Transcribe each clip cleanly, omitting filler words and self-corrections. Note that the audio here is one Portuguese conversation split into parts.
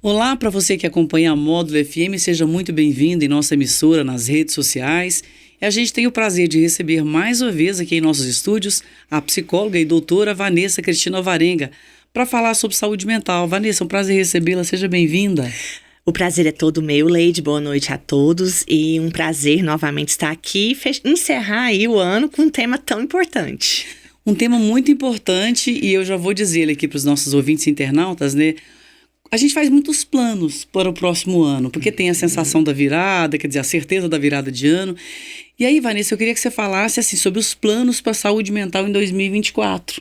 Olá para você que acompanha a Módulo FM, seja muito bem-vindo em nossa emissora nas redes sociais. E a gente tem o prazer de receber mais uma vez aqui em nossos estúdios a psicóloga e doutora Vanessa Cristina Alvarenga para falar sobre saúde mental. Vanessa, é um prazer recebê-la, seja bem-vinda. O prazer é todo meu, Leide. Boa noite a todos e um prazer novamente estar aqui e encerrar aí o ano com um tema tão importante. Um tema muito importante e eu já vou dizer aqui para os nossos ouvintes internautas, né? A gente faz muitos planos para o próximo ano, porque tem a sensação da virada, quer dizer, a certeza da virada de ano. E aí, Vanessa, eu queria que você falasse assim, sobre os planos para a saúde mental em 2024,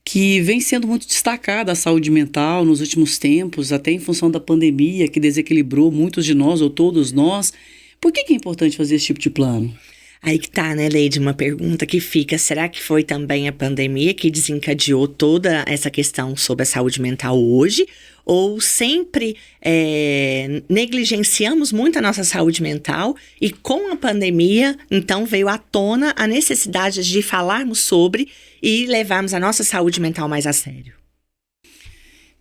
que vem sendo muito destacada a saúde mental nos últimos tempos, até em função da pandemia, que desequilibrou muitos de nós, ou todos nós. Por que é importante fazer esse tipo de plano? Aí que tá, né, Leide, uma pergunta que fica, será que foi também a pandemia que desencadeou toda essa questão sobre a saúde mental hoje? Ou sempre negligenciamos muito a nossa saúde mental e com a pandemia, então veio à tona a necessidade de falarmos sobre e levarmos a nossa saúde mental mais a sério?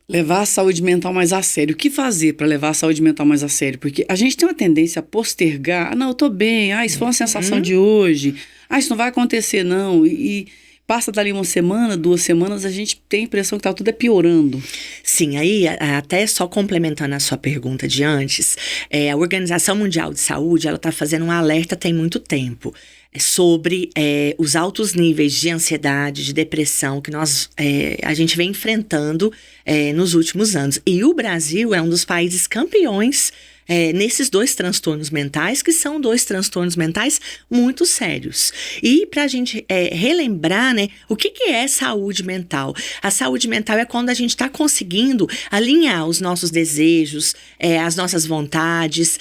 Levar a saúde mental mais a sério. O que fazer para levar a saúde mental mais a sério? Porque a gente tem uma tendência a postergar. Ah, não, eu tô bem. Ah, isso foi uma sensação de hoje. Ah, isso não vai acontecer, não. E passa dali uma semana, 2 semanas, a gente tem a impressão que tá tudo piorando. Sim, aí até só complementando a sua pergunta de antes, a Organização Mundial de Saúde, ela tá fazendo um alerta tem muito tempo sobre os altos níveis de ansiedade, de depressão que a gente vem enfrentando nos últimos anos. E o Brasil é um dos países campeões nesses 2 transtornos mentais, que são 2 transtornos mentais muito sérios. E para a gente relembrar, né, o que é saúde mental? A saúde mental é quando a gente está conseguindo alinhar os nossos desejos, as nossas vontades,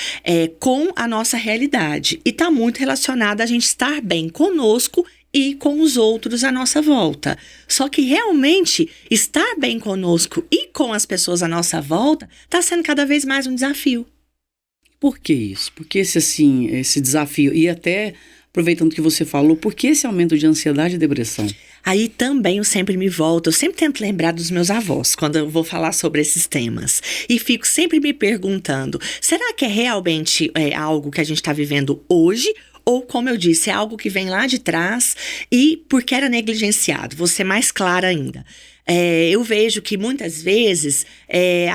com a nossa realidade. E está muito relacionada a gente estar bem conosco e com os outros à nossa volta. Só que realmente estar bem conosco e com as pessoas à nossa volta está sendo cada vez mais um desafio. Por que isso? Por que esse desafio? E até, aproveitando que você falou, por que esse aumento de ansiedade e depressão? Aí também eu sempre tento lembrar dos meus avós quando eu vou falar sobre esses temas. E fico sempre me perguntando, será que é realmente algo que a gente está vivendo hoje? Ou, como eu disse, é algo que vem lá de trás e porque era negligenciado? Vou ser mais clara ainda. Eu vejo que muitas vezes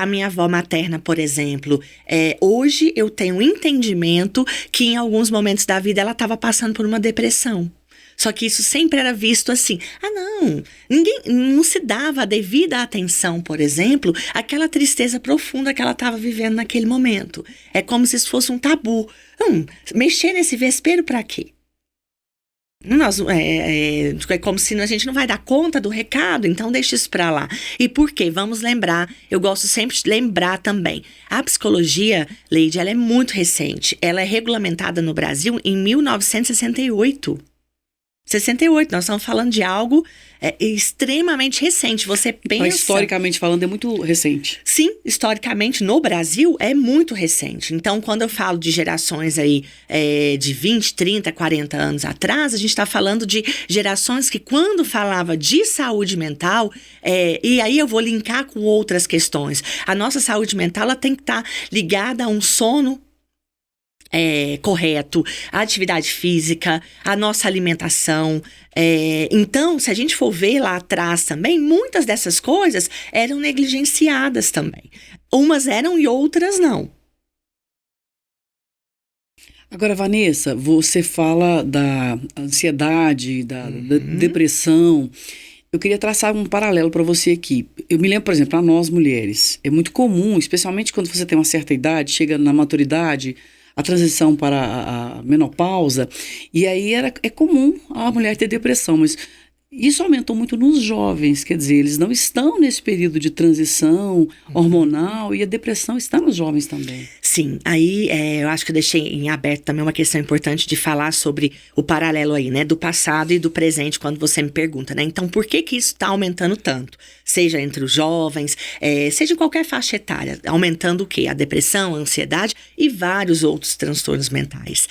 a minha avó materna, por exemplo, hoje eu tenho um entendimento que em alguns momentos da vida ela estava passando por uma depressão. Só que isso sempre era visto assim, ninguém não se dava a devida atenção, por exemplo, àquela tristeza profunda que ela estava vivendo naquele momento. É como se isso fosse um tabu. Mexer nesse vespeiro para quê? É como se a gente não vai dar conta do recado, então deixa isso pra lá. E por quê? Vamos lembrar, eu gosto sempre de lembrar também. A psicologia, Leide, ela é muito recente. Ela é regulamentada no Brasil em 1968. 68, nós estamos falando de algo extremamente recente. Você pensa... Então, historicamente falando, é muito recente. Sim, historicamente no Brasil é muito recente. Então, quando eu falo de gerações aí de 20, 30, 40 anos atrás, a gente está falando de gerações que quando falava de saúde mental, e aí eu vou linkar com outras questões. A nossa saúde mental ela tem que estar ligada a um sono correto, a atividade física, a nossa alimentação. Então, se a gente for ver lá atrás também, muitas dessas coisas eram negligenciadas também. Umas eram e outras não. Agora, Vanessa, você fala da ansiedade, da depressão. Eu queria traçar um paralelo para você aqui. Eu me lembro, por exemplo, a nós mulheres. É muito comum, especialmente quando você tem uma certa idade, chega na maturidade, a transição para a menopausa, e aí é comum a mulher ter depressão, mas isso aumentou muito nos jovens, quer dizer, eles não estão nesse período de transição hormonal e a depressão está nos jovens também. Sim, aí eu acho que eu deixei em aberto também uma questão importante de falar sobre o paralelo aí, né, do passado e do presente, quando você me pergunta, né? Então, por que que isso está aumentando tanto? Seja entre os jovens, seja em qualquer faixa etária, aumentando o quê? A depressão, a ansiedade e vários outros transtornos mentais.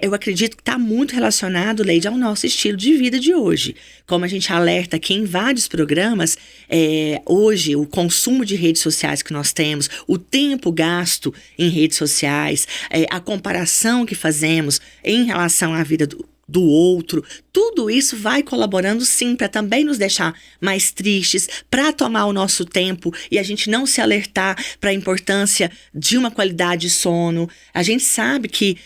Eu acredito que está muito relacionado, Leide, ao nosso estilo de vida de hoje. Como a gente alerta aqui em vários programas, hoje o consumo de redes sociais que nós temos, o tempo gasto em redes sociais, a comparação que fazemos em relação à vida do outro, tudo isso vai colaborando sim para também nos deixar mais tristes, para tomar o nosso tempo e a gente não se alertar para a importância de uma qualidade de sono. A gente sabe que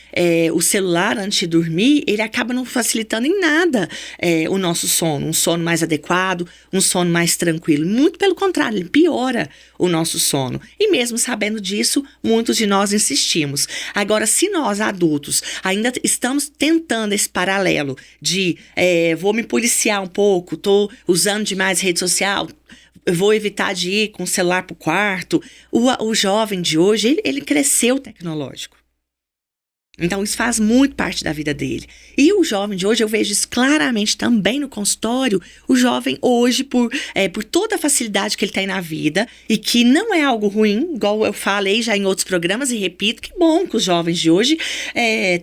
o celular antes de dormir, ele acaba não facilitando em nada o nosso sono, um sono mais adequado, um sono mais tranquilo. Muito pelo contrário, ele piora o nosso sono. E mesmo sabendo disso, muitos de nós insistimos. Agora, se nós adultos ainda estamos tentando esse paralelo de vou me policiar um pouco, tô usando demais rede social, vou evitar de ir com o celular pro quarto. O jovem de hoje, ele cresceu tecnológico. Então, isso faz muito parte da vida dele. E o jovem de hoje, eu vejo isso claramente também no consultório. O jovem hoje, por toda a facilidade que ele tem na vida, e que não é algo ruim, igual eu falei já em outros programas e repito, que bom que os jovens de hoje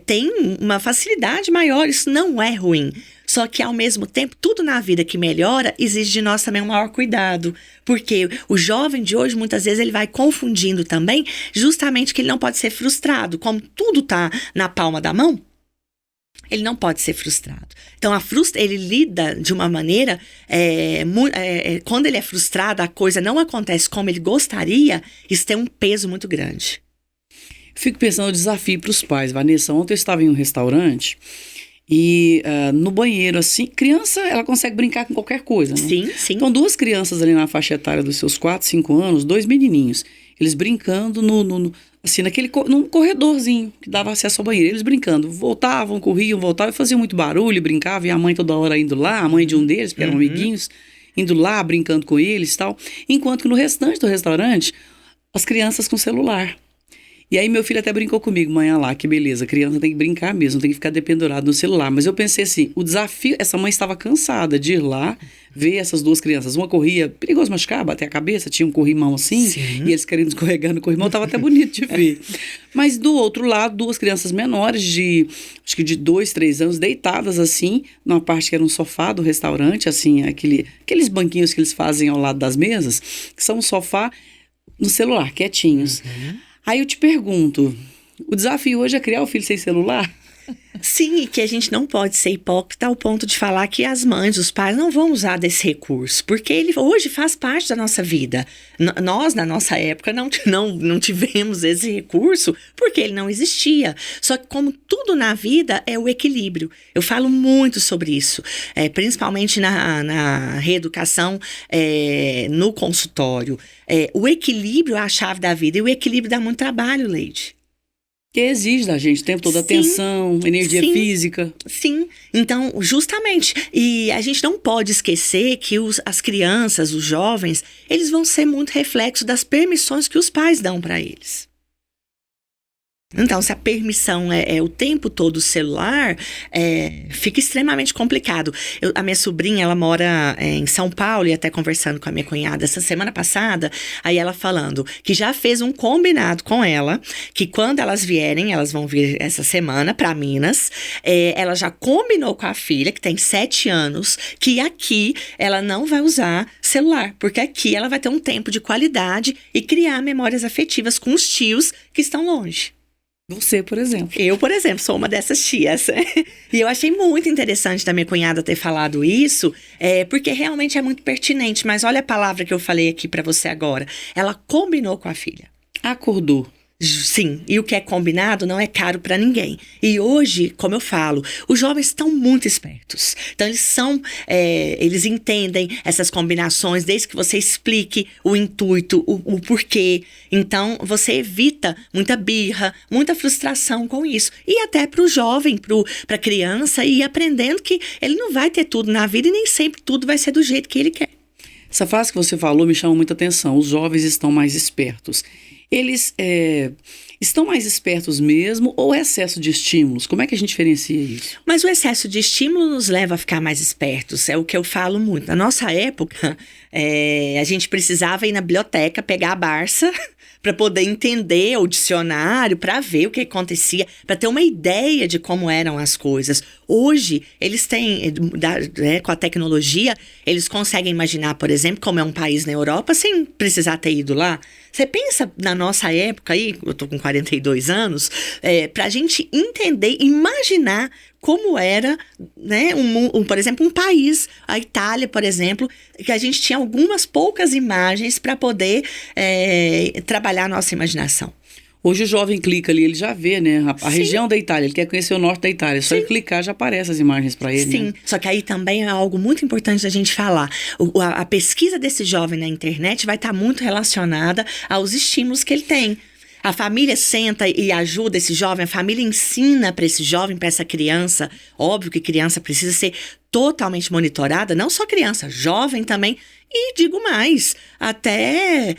têm uma facilidade maior, isso não é ruim. Só que, ao mesmo tempo, tudo na vida que melhora exige de nós também um maior cuidado. Porque o jovem de hoje, muitas vezes, ele vai confundindo também justamente que ele não pode ser frustrado. Como tudo está na palma da mão, ele não pode ser frustrado. Então, ele lida de uma maneira... quando ele é frustrado, a coisa não acontece como ele gostaria, isso tem um peso muito grande. Fico pensando no desafio para os pais. Vanessa, ontem eu estava em um restaurante... E no banheiro, assim, criança, ela consegue brincar com qualquer coisa, né? Sim, sim. Então, duas crianças ali na faixa etária dos seus 4, 5 anos, dois menininhos, eles brincando num corredorzinho que dava acesso ao banheiro. Eles brincando, voltavam, corriam, voltavam, e faziam muito barulho, brincavam, e a mãe toda hora indo lá, a mãe de um deles, porque eram amiguinhos, indo lá, brincando com eles e tal. Enquanto que no restante do restaurante, as crianças com celular. E aí meu filho até brincou comigo, mãe, olha lá, que beleza, criança tem que brincar mesmo, tem que ficar dependurado no celular. Mas eu pensei assim, o desafio, essa mãe estava cansada de ir lá, ver essas duas crianças. Uma corria, perigoso machucar, bater a cabeça, tinha um corrimão assim, e eles querendo escorregar no corrimão, estava até bonito de ver. Mas do outro lado, duas crianças menores, acho que de 2, 3 anos, deitadas assim, numa parte que era um sofá do restaurante, assim, aqueles banquinhos que eles fazem ao lado das mesas, que são um sofá no celular, quietinhos. Aí eu te pergunto, o desafio hoje é criar o filho sem celular? Sim, e que a gente não pode ser hipócrita ao ponto de falar que as mães, os pais não vão usar desse recurso, porque ele hoje faz parte da nossa vida. Nós, na nossa época, não tivemos esse recurso porque ele não existia. Só que como tudo na vida é o equilíbrio. Eu falo muito sobre isso, principalmente na reeducação, no consultório. O equilíbrio é a chave da vida e o equilíbrio dá muito trabalho, Leide. Que exige da gente o tempo todo atenção, energia física. Sim, então justamente, e a gente não pode esquecer que as crianças, os jovens, eles vão ser muito reflexo das permissões que os pais dão para eles. Então, se a permissão é o tempo todo celular, fica extremamente complicado. A minha sobrinha, ela mora em São Paulo, e até conversando com a minha cunhada essa semana passada, aí ela falando que já fez um combinado com ela, que quando elas vierem, elas vão vir essa semana para Minas, ela já combinou com a filha, que tem 7 anos, que aqui ela não vai usar celular, porque aqui ela vai ter um tempo de qualidade e criar memórias afetivas com os tios que estão longe. Você, por exemplo. Eu, por exemplo, sou uma dessas tias. E eu achei muito interessante da minha cunhada ter falado isso, porque realmente é muito pertinente. Mas olha a palavra que eu falei aqui pra você agora. Ela combinou com a filha. Acordou. Sim, e o que é combinado não é caro para ninguém. E hoje, como eu falo, os jovens estão muito espertos. Então, eles entendem essas combinações, desde que você explique o intuito, o porquê. Então, você evita muita birra, muita frustração com isso. E até para o jovem, para a criança, ir aprendendo que ele não vai ter tudo na vida e nem sempre tudo vai ser do jeito que ele quer. Essa frase que você falou me chama muita atenção. Os jovens estão mais espertos. eles estão mais espertos mesmo ou é excesso de estímulos? Como é que a gente diferencia isso? Mas o excesso de estímulo nos leva a ficar mais espertos, é o que eu falo muito. Na nossa época, a gente precisava ir na biblioteca, pegar a Barça para poder entender o dicionário, para ver o que acontecia, para ter uma ideia de como eram as coisas. Hoje, eles têm, com a tecnologia, eles conseguem imaginar, por exemplo, como é um país na Europa sem precisar ter ido lá. Você pensa na nossa época aí, eu tô com 42 anos, pra gente entender, imaginar como era, né, por exemplo, um país, a Itália, por exemplo, que a gente tinha algumas poucas imagens para poder trabalhar a nossa imaginação. Hoje o jovem clica ali, ele já vê, né, a região da Itália, ele quer conhecer o norte da Itália, só ele clicar já aparece as imagens para ele. Sim, né? Só que aí também é algo muito importante da gente falar. A pesquisa desse jovem na internet vai estar muito relacionada aos estímulos que ele tem. A família senta e ajuda esse jovem, a família ensina para esse jovem, para essa criança. Óbvio que criança precisa ser totalmente monitorada, não só criança, jovem também. E digo mais, até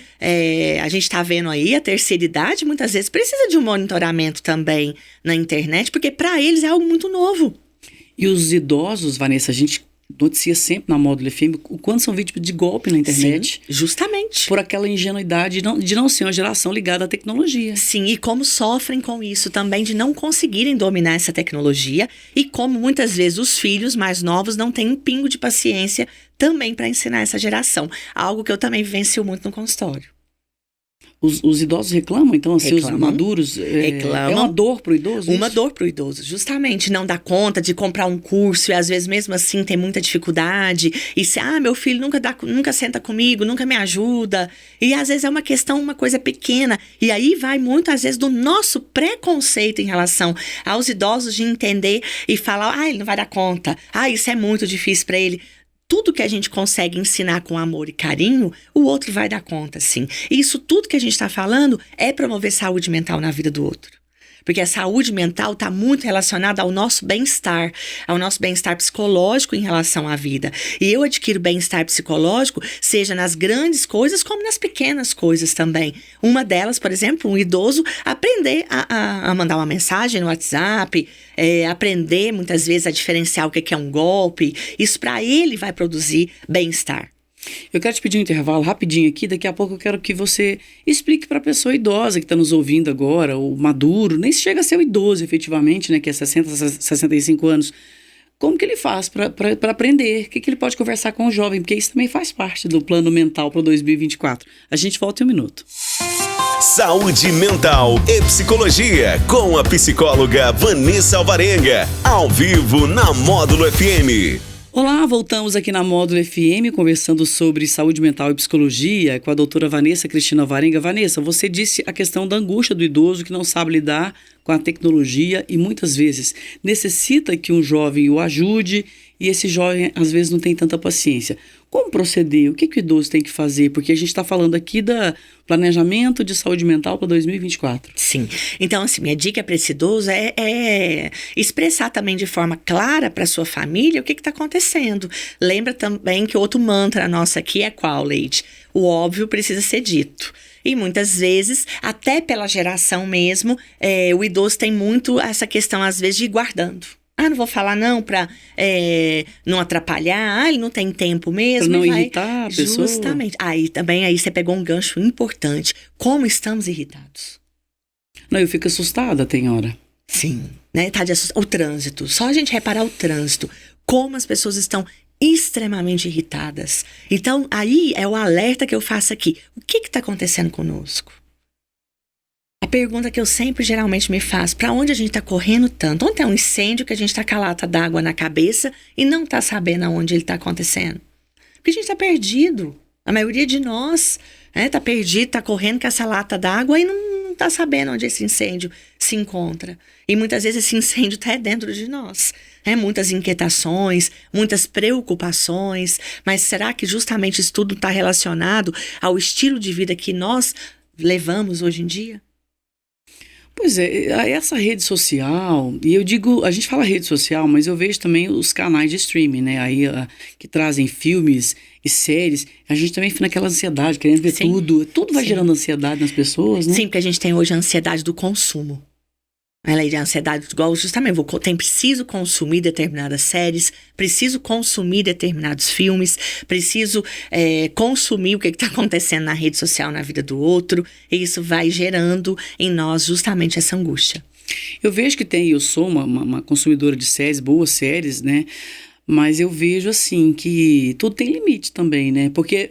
a gente está vendo aí, a terceira idade muitas vezes precisa de um monitoramento também na internet, porque para eles é algo muito novo. E os idosos, Vanessa, a gente noticia sempre na Módulo FM o quanto são vítimas de golpe na internet. Sim, justamente. Por aquela ingenuidade de não ser uma geração ligada à tecnologia. Sim, e como sofrem com isso também, de não conseguirem dominar essa tecnologia, e como muitas vezes os filhos mais novos não têm um pingo de paciência também para ensinar essa geração. Algo que eu também vivencio muito no consultório. Os idosos reclamam, então, assim, Reclamam. os maduros? Reclamam. É uma dor pro idoso? Uma isso? dor pro idoso, justamente. Não dá conta de comprar um curso e às vezes mesmo assim tem muita dificuldade. E se, meu filho nunca senta comigo, nunca me ajuda. E às vezes é uma questão, uma coisa pequena. E aí vai muito, às vezes, do nosso preconceito em relação aos idosos de entender e falar, ele não vai dar conta. Isso é muito difícil para ele. Tudo que a gente consegue ensinar com amor e carinho, o outro vai dar conta, sim. E isso tudo que a gente está falando é promover saúde mental na vida do outro. Porque a saúde mental está muito relacionada ao nosso bem-estar psicológico em relação à vida. E eu adquiro bem-estar psicológico, seja nas grandes coisas como nas pequenas coisas também. Uma delas, por exemplo, um idoso aprender a mandar uma mensagem no WhatsApp, aprender muitas vezes a diferenciar o que é um golpe. Isso para ele vai produzir bem-estar. Eu quero te pedir um intervalo rapidinho aqui, daqui a pouco eu quero que você explique para a pessoa idosa que está nos ouvindo agora, o maduro, nem chega a ser o idoso efetivamente, né, que é 60, 65 anos, como que ele faz para aprender, o que ele pode conversar com o jovem, porque isso também faz parte do plano mental para 2024. A gente volta em um minuto. Saúde mental e psicologia com a psicóloga Vanessa Alvarenga, ao vivo na Módulo FM. Olá, voltamos aqui na Módulo FM conversando sobre saúde mental e psicologia com a doutora Vanessa Cristina Alvarenga. Vanessa, você disse a questão da angústia do idoso que não sabe lidar com a tecnologia e muitas vezes necessita que um jovem o ajude e esse jovem às vezes não tem tanta paciência. Como proceder? O que o idoso tem que fazer? Porque a gente está falando aqui do planejamento de saúde mental para 2024. Sim. Então, assim, minha dica para esse idoso é expressar também de forma clara para sua família o que está acontecendo. Lembra também que outro mantra nosso aqui é qual, Leite? O óbvio precisa ser dito. E muitas vezes, até pela geração mesmo, o idoso tem muito essa questão, às vezes, de ir guardando. Não vou falar não para não atrapalhar. Ele não tem tempo mesmo. Para não irritar a pessoa. Justamente. Aí você pegou um gancho importante. Como estamos irritados? Não, eu fico assustada, tem hora. Sim, né? O trânsito. Só a gente reparar o trânsito. Como as pessoas estão extremamente irritadas. Então, aí é o alerta que eu faço aqui. O que está acontecendo conosco? A pergunta que eu sempre geralmente me faço, para onde a gente está correndo tanto? Onde tem um incêndio que a gente está com a lata d'água na cabeça e não está sabendo aonde ele está acontecendo? Porque a gente está perdido. A maioria de nós está perdido, está correndo com essa lata d'água e não está sabendo onde esse incêndio se encontra. E muitas vezes esse incêndio está dentro de nós. Muitas inquietações, muitas preocupações. Mas será que justamente isso tudo está relacionado ao estilo de vida que nós levamos hoje em dia? Pois é, essa rede social, e eu digo, a gente fala rede social, mas eu vejo também os canais de streaming, né? Aí, que trazem filmes e séries. A gente também fica naquela ansiedade, querendo ver Sim. tudo. Tudo vai Sim. gerando ansiedade nas pessoas, né? Sim, porque a gente tem hoje a ansiedade do consumo. A lei de ansiedade, igual justamente, preciso consumir determinadas séries, preciso consumir determinados filmes, preciso consumir o que está acontecendo na rede social, na vida do outro, e isso vai gerando em nós justamente essa angústia. Eu vejo que eu sou uma consumidora de séries, boas séries, né? Mas eu vejo, assim, que tudo tem limite também, né? Porque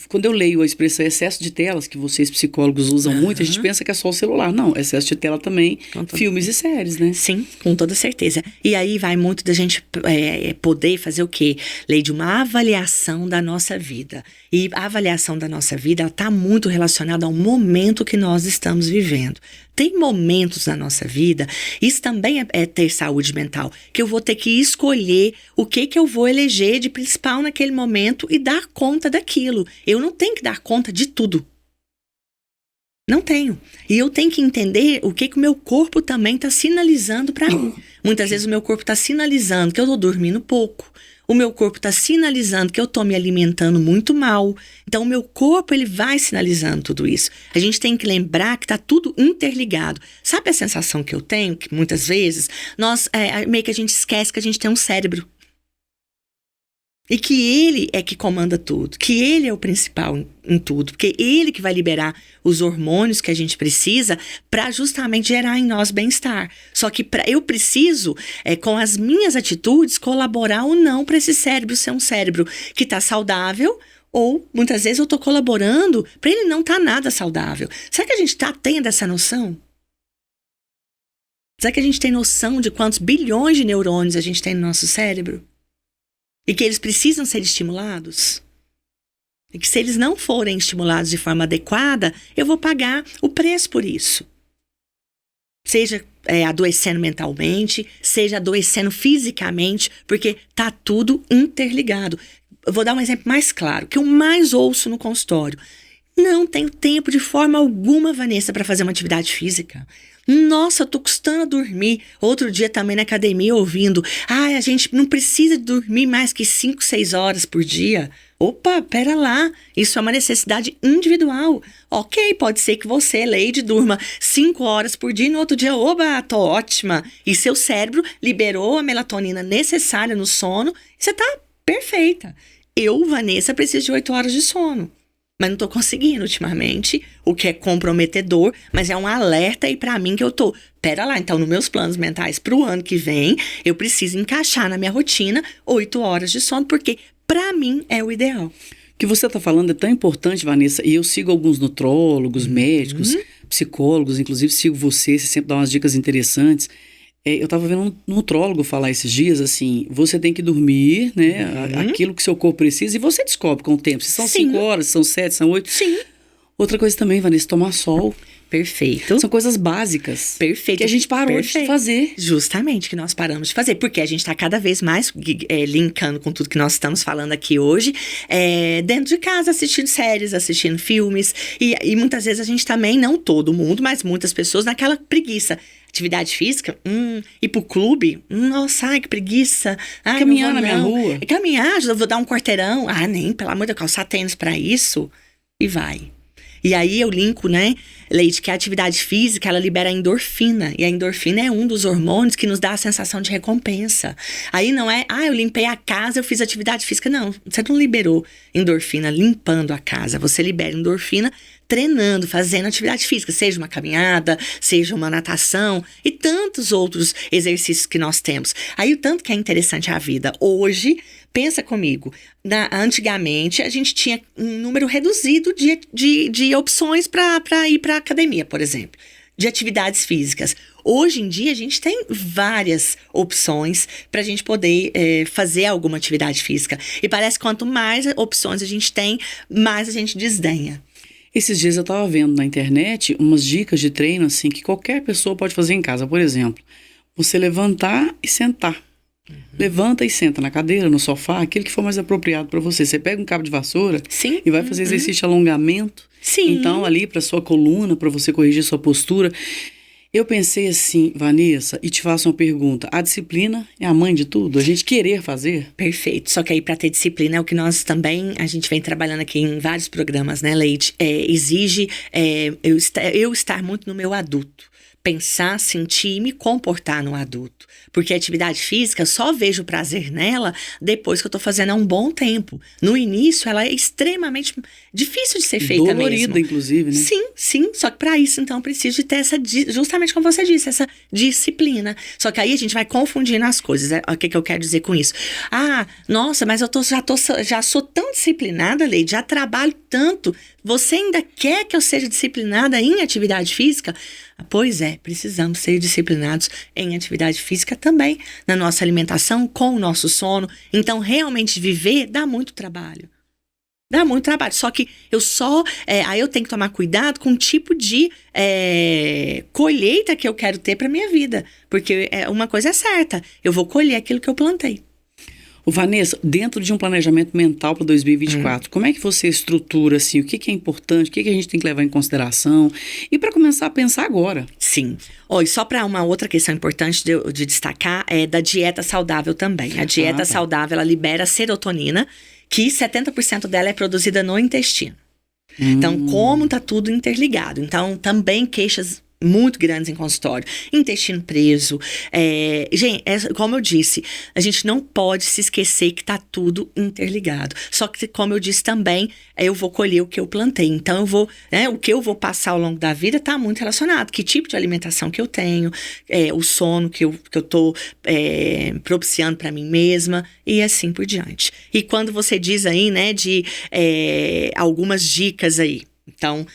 quando eu leio a expressão excesso de telas, que vocês psicólogos usam muito, a gente pensa que é só o celular. Não, excesso de tela também, filmes e séries, né? Sim, com toda certeza. E aí vai muito da gente poder fazer o quê? Lei de uma avaliação da nossa vida. E a avaliação da nossa vida está muito relacionada ao momento que nós estamos vivendo. Tem momentos na nossa vida, isso também é ter saúde mental, que eu vou ter que escolher o que eu vou eleger de principal naquele momento e dar conta daquilo. Eu não tenho que dar conta de tudo. Não tenho. E eu tenho que entender o que o meu corpo também está sinalizando para mim. Muitas vezes o meu corpo está sinalizando que eu estou dormindo pouco. O meu corpo está sinalizando que eu estou me alimentando muito mal. Então, o meu corpo, ele vai sinalizando tudo isso. A gente tem que lembrar que está tudo interligado. Sabe a sensação que eu tenho? Que muitas vezes, meio que a gente esquece que a gente tem um cérebro. E que ele é que comanda tudo. Que ele é o principal em tudo. Porque ele que vai liberar os hormônios que a gente precisa para justamente gerar em nós bem-estar. Só que eu preciso, com as minhas atitudes, colaborar ou não para esse cérebro ser um cérebro que está saudável, ou muitas vezes eu estou colaborando para ele não estar nada saudável. Será que a gente está tendo essa noção? Será que a gente tem noção de quantos bilhões de neurônios a gente tem no nosso cérebro? E que eles precisam ser estimulados? E que se eles não forem estimulados de forma adequada, eu vou pagar o preço por isso. Seja adoecendo mentalmente, seja adoecendo fisicamente, porque tá tudo interligado. Eu vou dar um exemplo mais claro, que eu mais ouço no consultório. Não tenho tempo de forma alguma, Vanessa, para fazer uma atividade física. Nossa, eu tô custando a dormir. Outro dia também na academia ouvindo. A gente não precisa dormir mais que 5, 6 horas por dia. Opa, pera lá. Isso é uma necessidade individual. Ok, pode ser que você, Leide, durma 5 horas por dia e no outro dia, oba, tô ótima. E seu cérebro liberou a melatonina necessária no sono e você tá perfeita. Eu, Vanessa, preciso de 8 horas de sono. Mas não tô conseguindo ultimamente, o que é comprometedor, mas é um alerta aí pra mim que eu tô, pera lá, então nos meus planos mentais pro ano que vem, eu preciso encaixar na minha rotina 8 horas de sono, porque pra mim é o ideal. O que você está falando é tão importante, Vanessa, e eu sigo alguns nutrólogos, médicos, psicólogos, inclusive sigo você sempre dá umas dicas interessantes. Eu estava vendo um nutrólogo falar esses dias, assim, você tem que dormir, né, aquilo que seu corpo precisa, e você descobre com o tempo, se são 5 horas, se são 7, são 8. Sim. Outra coisa também, Vanessa, tomar sol. Perfeito. São coisas básicas. Perfeito. Que a gente parou de fazer. Justamente, que nós paramos de fazer. Porque a gente está cada vez mais linkando com tudo que nós estamos falando aqui hoje. Dentro de casa, assistindo séries, assistindo filmes. E muitas vezes a gente também, não todo mundo, mas muitas pessoas, naquela preguiça. Atividade física, ir pro clube, nossa, ai, que preguiça. Ai, caminhar na minha rua. Caminhar, eu vou dar um quarteirão. Nem, pelo amor de Deus, calçar tênis pra isso. E vai. E aí eu linko, né, Leite, que a atividade física, ela libera a endorfina. E a endorfina é um dos hormônios que nos dá a sensação de recompensa. Aí não é, eu limpei a casa, eu fiz atividade física. Não, você não liberou endorfina limpando a casa. Você libera endorfina treinando, fazendo atividade física. Seja uma caminhada, seja uma natação e tantos outros exercícios que nós temos. Aí o tanto que é interessante a vida. Hoje, pensa comigo, antigamente a gente tinha um número reduzido de opções para ir para a academia, por exemplo, de atividades físicas. Hoje em dia a gente tem várias opções para a gente poder fazer alguma atividade física. E parece que quanto mais opções a gente tem, mais a gente desdenha. Esses dias eu estava vendo na internet umas dicas de treino assim que qualquer pessoa pode fazer em casa. Por exemplo, você levantar e sentar. Levanta e senta na cadeira, no sofá, aquilo que for mais apropriado para você. Você pega um cabo de vassoura e vai fazer exercício de alongamento. Sim. Então, ali para sua coluna, para você corrigir sua postura. Eu pensei assim, Vanessa, e te faço uma pergunta. A disciplina é a mãe de tudo? A gente querer fazer? Perfeito. Só que aí, para ter disciplina, é o que nós também, a gente vem trabalhando aqui em vários programas, né, Leide? Exige eu estar muito no meu adulto. Pensar, sentir e me comportar no adulto. Porque a atividade física, eu só vejo prazer nela depois que eu tô fazendo há um bom tempo. No início, ela é extremamente difícil de ser feita mesmo. Dolorida, inclusive, né? Sim. Só que para isso, então, eu preciso de ter justamente como você disse, essa disciplina. Só que aí a gente vai confundindo as coisas. O que eu quero dizer com isso? Ah, nossa, mas já sou tão disciplinada, Leide, já trabalho tanto. Você ainda quer que eu seja disciplinada em atividade física? Pois é, precisamos ser disciplinados em atividade física também, na nossa alimentação, com o nosso sono. Então, realmente viver dá muito trabalho. Dá muito trabalho. Só que aí eu tenho que tomar cuidado com o tipo de colheita que eu quero ter para minha vida. Porque uma coisa é certa, eu vou colher aquilo que eu plantei. Ô Vanessa, dentro de um planejamento mental para 2024, como é que você estrutura, assim, o que é importante, o que a gente tem que levar em consideração? E para começar a pensar agora. Sim. E só para uma outra questão importante de destacar, é da dieta saudável também. A dieta saudável, ela libera serotonina, que 70% dela é produzida no intestino. Então, como tá tudo interligado. Então, também queixas muito grandes em consultório. Intestino preso. Gente, como eu disse, a gente não pode se esquecer que tá tudo interligado. Só que, como eu disse também, eu vou colher o que eu plantei. Então, o que eu vou passar ao longo da vida tá muito relacionado. Que tipo de alimentação que eu tenho, o sono que eu tô propiciando para mim mesma e assim por diante. E quando você diz aí, né, de algumas dicas aí, então,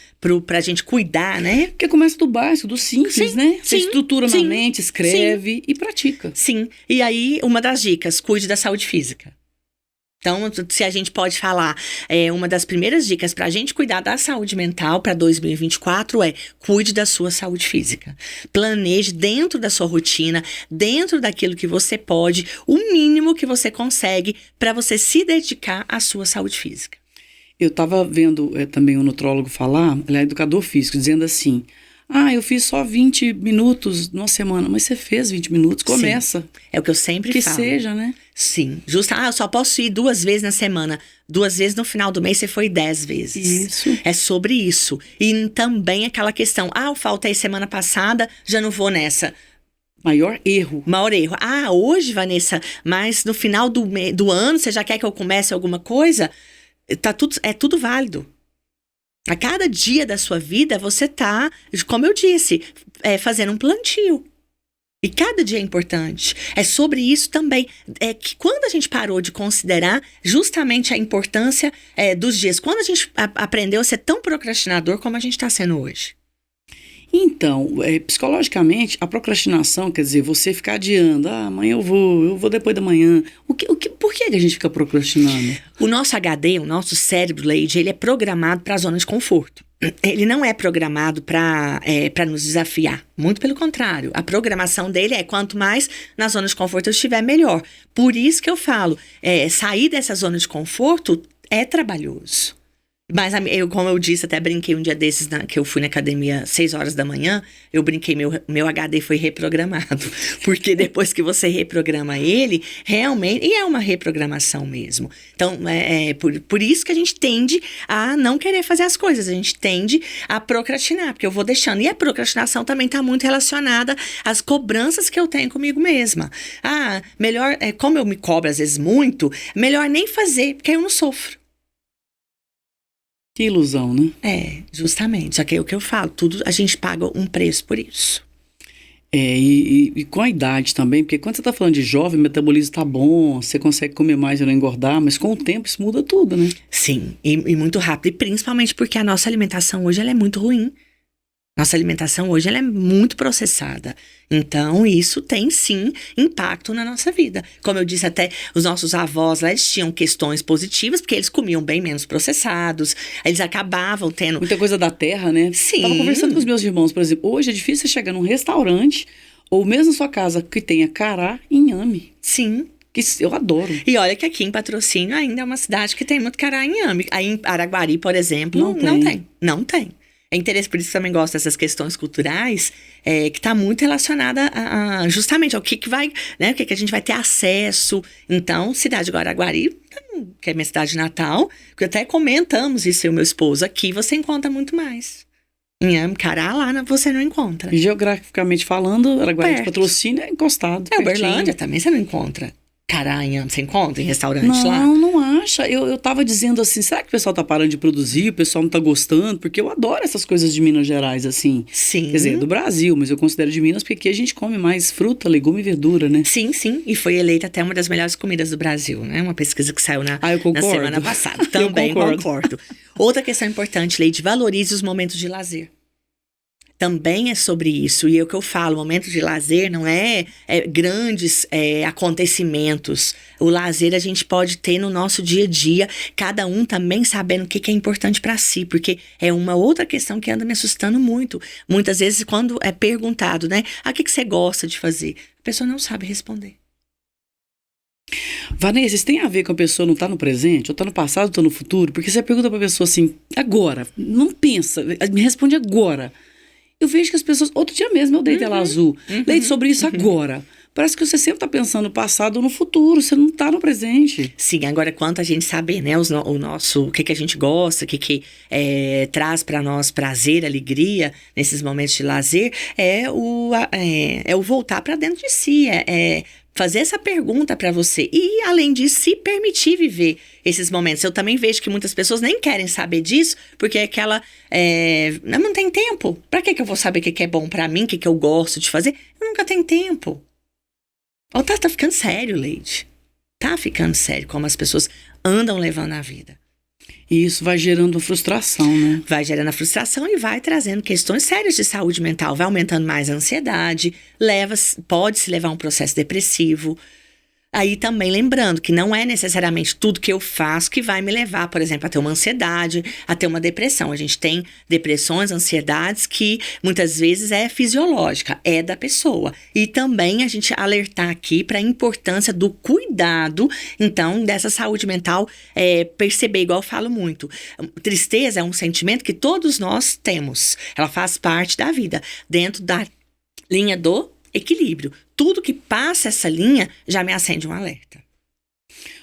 pra gente cuidar, né? Porque começa do básico, do simples, né? Você estrutura na mente, escreve e pratica. Sim. E aí, uma das dicas, cuide da saúde física. Então, se a gente pode falar, uma das primeiras dicas pra gente cuidar da saúde mental para 2024 cuide da sua saúde física. Planeje dentro da sua rotina, dentro daquilo que você pode, o mínimo que você consegue para você se dedicar à sua saúde física. Eu estava vendo também um nutrólogo falar, ele é educador físico, dizendo assim, eu fiz só 20 minutos numa semana, mas você fez 20 minutos, começa. Sim, é o que eu sempre falo. Que seja, né? Sim, eu só posso ir 2 vezes na semana, 2 vezes no final do mês, você foi 10 vezes. Isso. É sobre isso. E também aquela questão, eu faltei semana passada, já não vou nessa. Maior erro. Hoje, Vanessa, mas no final do ano, você já quer que eu comece alguma coisa? É tudo válido. A cada dia da sua vida, você tá, como eu disse, fazendo um plantio. E cada dia é importante. É sobre isso também. É que quando a gente parou de considerar justamente a importância dos dias, quando a gente aprendeu a ser tão procrastinador como a gente está sendo hoje. Então, psicologicamente, a procrastinação, quer dizer, você ficar adiando, amanhã eu vou depois da manhã. Por que a gente fica procrastinando? O nosso HD, o nosso cérebro, Leide, ele é programado para a zona de conforto. Ele não é programado para nos desafiar. Muito pelo contrário. A programação dele quanto mais na zona de conforto eu estiver, melhor. Por isso que eu falo, sair dessa zona de conforto é trabalhoso. Mas como eu disse, até brinquei um dia desses que eu fui na academia 6 horas da manhã, eu brinquei, meu HD foi reprogramado. Porque depois que você reprograma ele, realmente, e é uma reprogramação mesmo. Então, por isso que a gente tende a não querer fazer as coisas, a gente tende a procrastinar, porque eu vou deixando. E a procrastinação também está muito relacionada às cobranças que eu tenho comigo mesma. Melhor, como eu me cobro às vezes muito, melhor nem fazer, porque aí eu não sofro. Que ilusão, né? Justamente. Só que é o que eu falo, tudo a gente paga um preço por isso. E com a idade também, porque quando você tá falando de jovem, o metabolismo tá bom, você consegue comer mais e não engordar, mas com o tempo isso muda tudo, né? Sim, e muito rápido, e principalmente porque a nossa alimentação hoje ela é muito ruim. Nossa alimentação hoje ela é muito processada. Então, isso tem, sim, impacto na nossa vida. Como eu disse, até os nossos avós lá, eles tinham questões positivas, porque eles comiam bem menos processados, eles acabavam tendo... Muita coisa da terra, né? Sim. Tava conversando com os meus irmãos, por exemplo, hoje é difícil você chegar num restaurante, ou mesmo na sua casa, que tenha cará e inhame. Sim. Que eu adoro. E olha que aqui em Patrocínio ainda é uma cidade que tem muito cará e inhame. Aí em Araguari, por exemplo, não tem. É interessante, por isso que eu também gosto dessas questões culturais, que está muito relacionada justamente ao que vai, né? O que a gente vai ter acesso. Então, cidade de Guaraguari, que é minha cidade natal, que até comentamos isso, eu e meu esposo, aqui você encontra muito mais. Em Amcará, lá você não encontra. E geograficamente falando, Araguari de Patrocínio é encostado. Uberlândia também você não encontra. Caranha, você encontra em restaurante lá? Não acha. Eu tava dizendo assim, será que o pessoal tá parando de produzir? O pessoal não tá gostando? Porque eu adoro essas coisas de Minas Gerais, assim. Sim. Quer dizer, do Brasil, mas eu considero de Minas porque aqui a gente come mais fruta, legume e verdura, né? Sim. E foi eleita até uma das melhores comidas do Brasil, né? Uma pesquisa que saiu na semana passada. Também concordo. Outra questão importante, Leide, valorize os momentos de lazer. Também é sobre isso. E é o que eu falo, momento de lazer não é grandes acontecimentos. O lazer a gente pode ter no nosso dia a dia, cada um também sabendo o que é importante para si, porque é uma outra questão que anda me assustando muito. Muitas vezes, quando é perguntado, né? O que você gosta de fazer? A pessoa não sabe responder. Vanessa, isso tem a ver com a pessoa não estar no presente, ou está no passado, ou está no futuro? Porque você pergunta para a pessoa assim, agora, não pensa, me responde agora. Eu vejo que as pessoas... Outro dia mesmo eu dei tela azul. Leite sobre isso agora. Parece que você sempre está pensando no passado ou no futuro. Você não está no presente. Sim, agora quanto a gente saber, né? O que a gente gosta, o que traz para nós prazer, alegria nesses momentos de lazer, é o voltar para dentro de si. Fazer essa pergunta para você e, além disso, se permitir viver esses momentos. Eu também vejo que muitas pessoas nem querem saber disso, porque não tem tempo. Para que eu vou saber o que é bom para mim, o que eu gosto de fazer? Eu nunca tenho tempo. Tá ficando sério, Leide. Tá ficando sério como as pessoas andam levando a vida. E isso vai gerando frustração, né? Vai gerando a frustração e vai trazendo questões sérias de saúde mental. Vai aumentando mais a ansiedade, pode se levar a um processo depressivo. Aí também lembrando que não é necessariamente tudo que eu faço que vai me levar, por exemplo, a ter uma ansiedade, a ter uma depressão. A gente tem depressões, ansiedades que muitas vezes é fisiológica, é da pessoa. E também a gente alertar aqui para a importância do cuidado, então, dessa saúde mental, perceber, igual eu falo muito. Tristeza é um sentimento que todos nós temos. Ela faz parte da vida, dentro da linha do equilíbrio. Tudo que passa essa linha já me acende um alerta.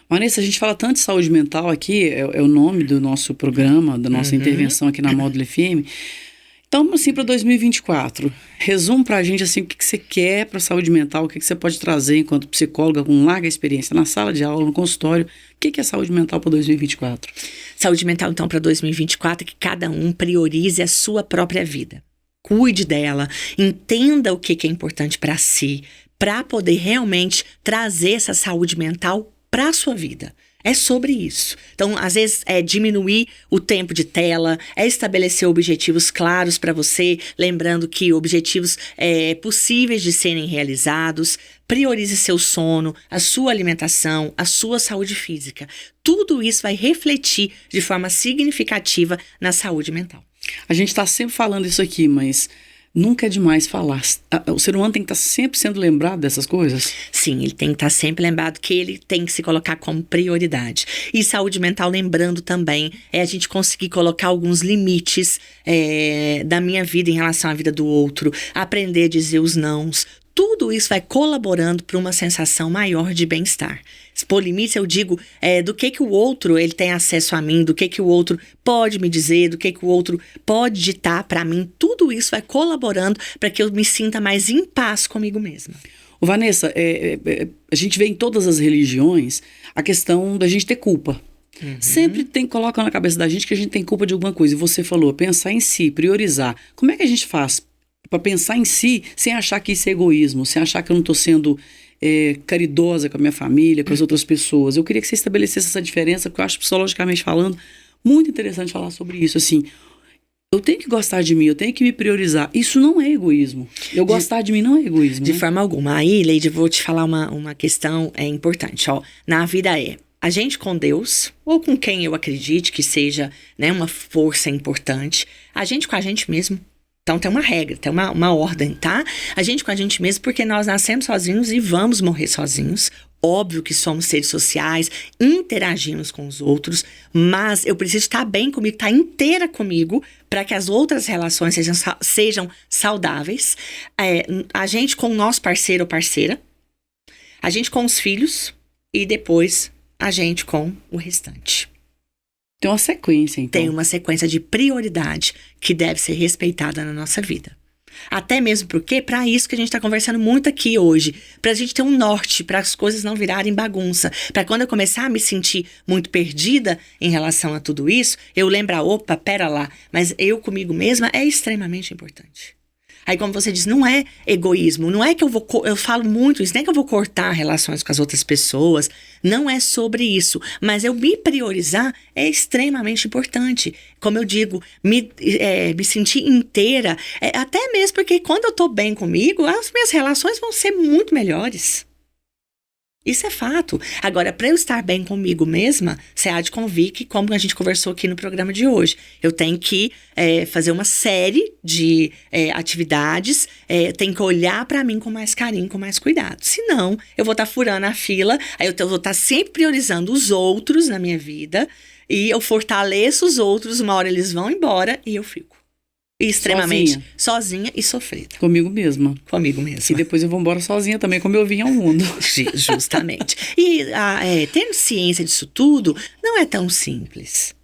Vanessa, a gente fala tanto de saúde mental aqui, é o nome do nosso programa, da nossa intervenção aqui na Módulo FM. Então, assim, para 2024, resume pra gente, assim, o que você quer para saúde mental, o que você pode trazer enquanto psicóloga com larga experiência na sala de aula, no consultório. O que é saúde mental para 2024? Saúde mental, então, para 2024 é que cada um priorize a sua própria vida. Cuide dela, entenda o que é importante para si, para poder realmente trazer essa saúde mental para a sua vida. É sobre isso. Então, às vezes, é diminuir o tempo de tela, é estabelecer objetivos claros para você, lembrando que objetivos possíveis de serem realizados, priorize seu sono, a sua alimentação, a sua saúde física. Tudo isso vai refletir de forma significativa na saúde mental. A gente está sempre falando isso aqui, mas nunca é demais falar. O ser humano tem que estar sempre sendo lembrado dessas coisas? Sim, ele tem que estar sempre lembrado que ele tem que se colocar como prioridade. E saúde mental, lembrando também, é a gente conseguir colocar alguns limites da minha vida em relação à vida do outro, aprender a dizer os nãos. Tudo isso vai colaborando para uma sensação maior de bem-estar. Por limite, eu digo do que o outro ele tem acesso a mim, do que o outro pode me dizer, do que o outro pode ditar para mim. Tudo isso vai colaborando para que eu me sinta mais em paz comigo mesma. Vanessa, a gente vê em todas as religiões a questão da gente ter culpa. Sempre coloca na cabeça da gente que a gente tem culpa de alguma coisa. E você falou, pensar em si, priorizar. Como é que a gente faz para pensar em si sem achar que isso é egoísmo, sem achar que eu não estou sendo caridosa com a minha família, com as outras pessoas? Eu queria que você estabelecesse essa diferença, porque eu acho, psicologicamente falando, muito interessante falar sobre isso. Assim, eu tenho que gostar de mim, eu tenho que me priorizar. Isso não é egoísmo. Gostar de mim não é egoísmo. De né? forma alguma. Aí, Leide, eu vou te falar uma questão importante. Na vida a gente com Deus, ou com quem eu acredite que seja, né, uma força importante, a gente com a gente mesmo. Então tem uma regra, tem uma ordem, tá? A gente com a gente mesmo, porque nós nascemos sozinhos e vamos morrer sozinhos. Óbvio que somos seres sociais, interagimos com os outros, mas eu preciso estar bem comigo, estar inteira comigo, para que as outras relações sejam saudáveis. A gente com o nosso parceiro ou parceira, a gente com os filhos e depois a gente com o restante. Tem uma sequência, então. Tem uma sequência de prioridade que deve ser respeitada na nossa vida. Até mesmo porque, para isso que a gente está conversando muito aqui hoje, para a gente ter um norte, para as coisas não virarem bagunça, para quando eu começar a me sentir muito perdida em relação a tudo isso, eu lembrar, opa, pera lá, mas eu comigo mesma é extremamente importante. Aí, como você diz, não é egoísmo, não é que eu falo muito isso, não é que eu vou cortar relações com as outras pessoas, não é sobre isso, mas eu me priorizar é extremamente importante. Como eu digo, me sentir inteira, até mesmo porque quando eu tô bem comigo, as minhas relações vão ser muito melhores. Isso é fato. Agora, para eu estar bem comigo mesma, você há de convir que, como a gente conversou aqui no programa de hoje, eu tenho que fazer uma série de atividades, tenho que olhar para mim com mais carinho, com mais cuidado. Senão, eu vou estar furando a fila, aí eu vou estar sempre priorizando os outros na minha vida, e eu fortaleço os outros, uma hora eles vão embora e eu fico. Extremamente sozinha e sofrida. Comigo mesma. Comigo mesma. E depois eu vou embora sozinha também, como eu vim ao mundo. Justamente. E tendo ciência disso tudo, não é tão simples.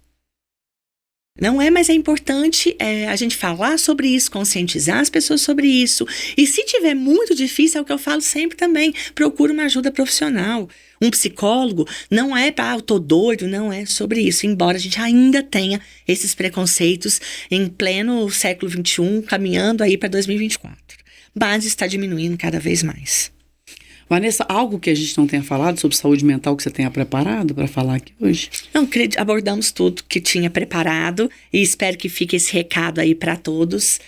Não é, mas é importante a gente falar sobre isso, conscientizar as pessoas sobre isso. E se tiver muito difícil, é o que eu falo sempre também, procura uma ajuda profissional. Um psicólogo não é eu tô doido, não é sobre isso. Embora a gente ainda tenha esses preconceitos em pleno século XXI, caminhando aí para 2024. Mas está diminuindo cada vez mais. Vanessa, algo que a gente não tenha falado sobre saúde mental que você tenha preparado para falar aqui hoje? Não, abordamos tudo que tinha preparado e espero que fique esse recado aí para todos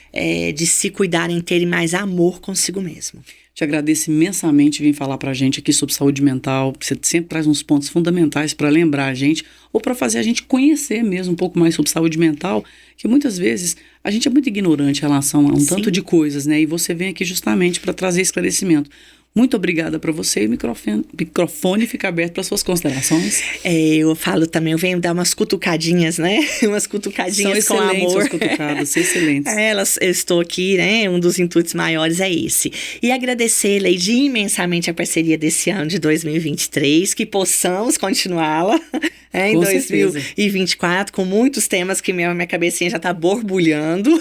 de se cuidarem, terem mais amor consigo mesmo. Te agradeço imensamente vir falar pra gente aqui sobre saúde mental. Você sempre traz uns pontos fundamentais para lembrar a gente ou para fazer a gente conhecer mesmo um pouco mais sobre saúde mental, que muitas vezes a gente é muito ignorante em relação a um tanto de coisas, né? E você vem aqui justamente para trazer esclarecimento. Muito obrigada para você e o microfone fica aberto para suas considerações. Eu falo também, eu venho dar umas cutucadinhas, né? Umas cutucadinhas com amor. As cutucadas, são excelentes. Eu estou aqui, né? Um dos intuitos maiores é esse. E agradecer, Leide, imensamente a parceria desse ano de 2023, que possamos continuá-la em 2024, com muitos temas que minha cabecinha já está borbulhando.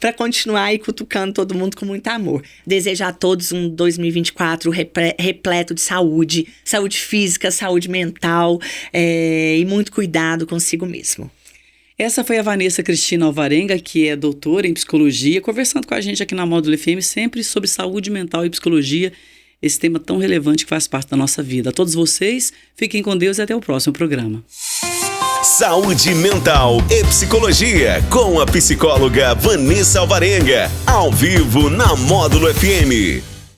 Para continuar aí cutucando todo mundo com muito amor. Desejo a todos um 2024 repleto de saúde física, saúde mental e muito cuidado consigo mesmo. Essa foi a Vanessa Cristina Alvarenga, que é doutora em psicologia, conversando com a gente aqui na Módulo FM, sempre sobre saúde mental e psicologia, esse tema tão relevante que faz parte da nossa vida. A todos vocês, fiquem com Deus e até o próximo programa. Saúde Mental e Psicologia, com a psicóloga Vanessa Alvarenga, ao vivo na Módulo FM.